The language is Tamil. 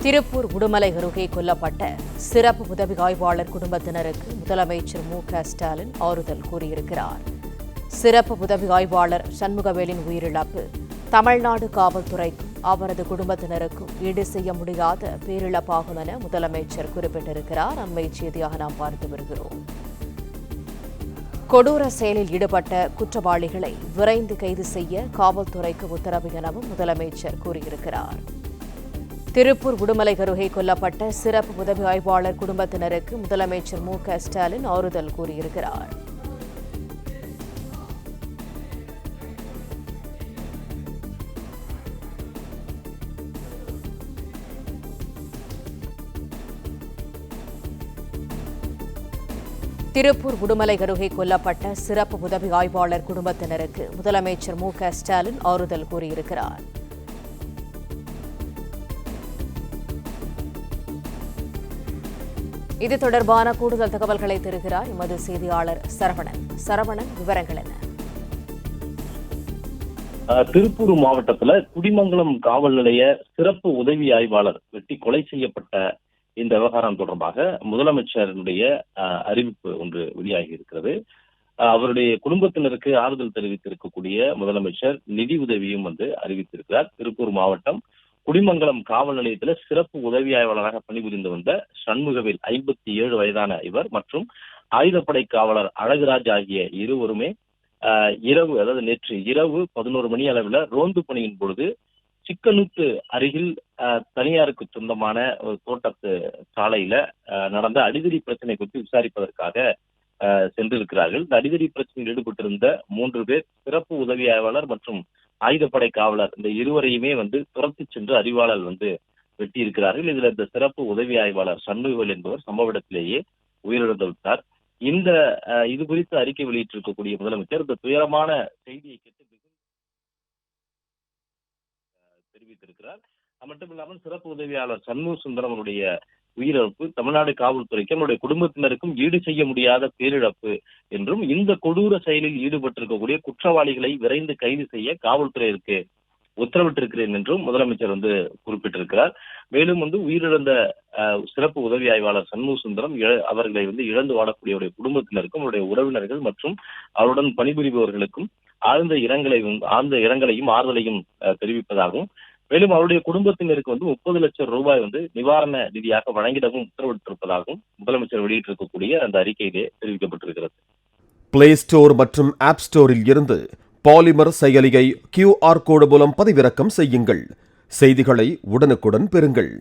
திருப்பூர் உடுமலை அருகே கொல்லப்பட்ட சிறப்பு உதவி ஆய்வாளர் குடும்பத்தினருக்கு முதலமைச்சர் மு.க.ஸ்டாலின் ஆறுதல் கூறியிருக்கிறார். சிறப்பு உதவி ஆய்வாளர் சண்முகவேலின் உயிரிழப்பு தமிழ்நாடு காவல்துறைக்கும் அவரது குடும்பத்தினருக்கும் ஈடு செய்ய முடியாத பேரிழப்பாகும் என முதலமைச்சர் குறிப்பிட்டிருக்கிறார். அண்மை செய்தியாக நாம் பார்த்து வருகிறோம். கொடூர செயலில் ஈடுபட்ட குற்றவாளிகளை விரைந்து கைது செய்ய காவல்துறைக்கு உத்தரவு எனவும் முதலமைச்சர் கூறியிருக்கிறார். திருப்பூர் உடுமலை அருகே கொல்லப்பட்ட சிறப்பு உதவி ஆய்வாளர் குடும்பத்தினருக்கு முதலமைச்சர் மு.க.ஸ்டாலின் ஆறுதல் கூறியிருக்கிறார். திருப்பூர் உடுமலை அருகே கொல்லப்பட்ட சிறப்பு உதவி ஆய்வாளர் குடும்பத்தினருக்கு முதலமைச்சர் மு.க.ஸ்டாலின் ஆறுதல் கூறியிருக்கிறார். இது தொடர்பான கூடுதல் தகவல்களை தருகிறார் எமது செய்தியாளர் சரவணன். சரவணன், விவரங்கள் என்ன? திருப்பூர் மாவட்டத்துல குடிமங்கலம் காவல் நிலைய சிறப்பு உதவி ஆய்வாளர் வெட்டி கொலை செய்யப்பட்ட இந்த விவகாரம் தொடர்பாக முதலமைச்சருடைய அறிவிப்பு ஒன்று வெளியாகி இருக்கிறது. அவருடைய குடும்பத்தினருக்கு ஆறுதல் தெரிவித்திருக்கக்கூடிய முதலமைச்சர் நிதி உதவியும் அறிவித்திருக்கிறார். திருப்பூர் மாவட்டம் குடிமங்கலம் காவல் நிலையத்தில் சிறப்பு உதவி ஆய்வாளராக பணிபுரிந்து வந்த சண்முகவேல் 57 வயதான இவர் மற்றும் ஆயுதப்படை காவலர் அழகுராஜ் ஆகிய இருவருமே நேற்று இரவு 11 மணி அளவில் ரோந்து பணியின் பொழுது சிக்கனூத்து அருகில் தனியாருக்கு சொந்தமான ஒரு தோட்டத்து சாலையில நடந்த அடிதடி பிரச்சனை குறித்து விசாரிப்பதற்காக சென்றிருக்கிறார்கள். இந்த அடிதடி பிரச்சனையில் ஈடுபட்டிருந்த 3 பேர் சிறப்பு உதவி ஆய்வாளர் மற்றும் ஆயுதப்படை காவலர் இந்த இருவரையுமே துரத்தி சென்று அறிவாளர் வெட்டி இருக்கிறார்கள். இதுல இந்த சிறப்பு உதவி ஆய்வாளர் சண்முகவேல் என்பவர் சம்பவ இடத்திலேயே உயிரிழந்து விட்டார். இது குறித்து அறிக்கை வெளியிட்டிருக்கக்கூடிய முதலமைச்சர் இந்த துயரமான செய்தியை கேட்டு தெரிவித்திருக்கிறார். அது மட்டும் இல்லாமல் சிறப்பு உதவியாளர் சண்முக சுந்தரம் அவருடைய உயிரிழப்பு தமிழ்நாடு காவல்துறைக்கும் அவருடைய குடும்பத்தினருக்கும் ஈடு செய்ய முடியாத பேரிழப்பு என்றும் இந்த கொடூர செயலில் ஈடுபட்டிருக்கக்கூடிய குற்றவாளிகளை விரைந்து கைது செய்ய காவல்துறையிற்கு உத்தரவிட்டிருக்கிறேன் என்றும் முதலமைச்சர் குறிப்பிட்டிருக்கிறார். மேலும் உயிரிழந்த சிறப்பு உதவி ஆய்வாளர் சண்முக சுந்தரம் அவர்களை இழந்து வாழக்கூடிய குடும்பத்தினருக்கும் அவருடைய உறவினர்கள் மற்றும் அவருடன் பணிபுரிபவர்களுக்கும் ஆழ்ந்த இரங்கலையும் ஆறுதலையும் தெரிவிப்பதாகவும் மேலும் அவருடைய குடும்பத்தினருக்கு 30 லட்சம் ரூபாய் நிவாரண நிதியாக வழங்கிடவும் உத்தரவிட்டிருப்பதாகவும் முதலமைச்சர் வெளியிட்டிருக்கக்கூடிய அந்த அறிக்கையிலே தெரிவிக்கப்பட்டிருக்கிறது. பிளே ஸ்டோர் மற்றும் ஆப் ஸ்டோரில் இருந்து பாலிமர் செயலியை QR கோடு மூலம் பதிவிறக்கம் செய்யுங்கள். செய்திகளை உடனுக்குடன் பெறுங்கள்.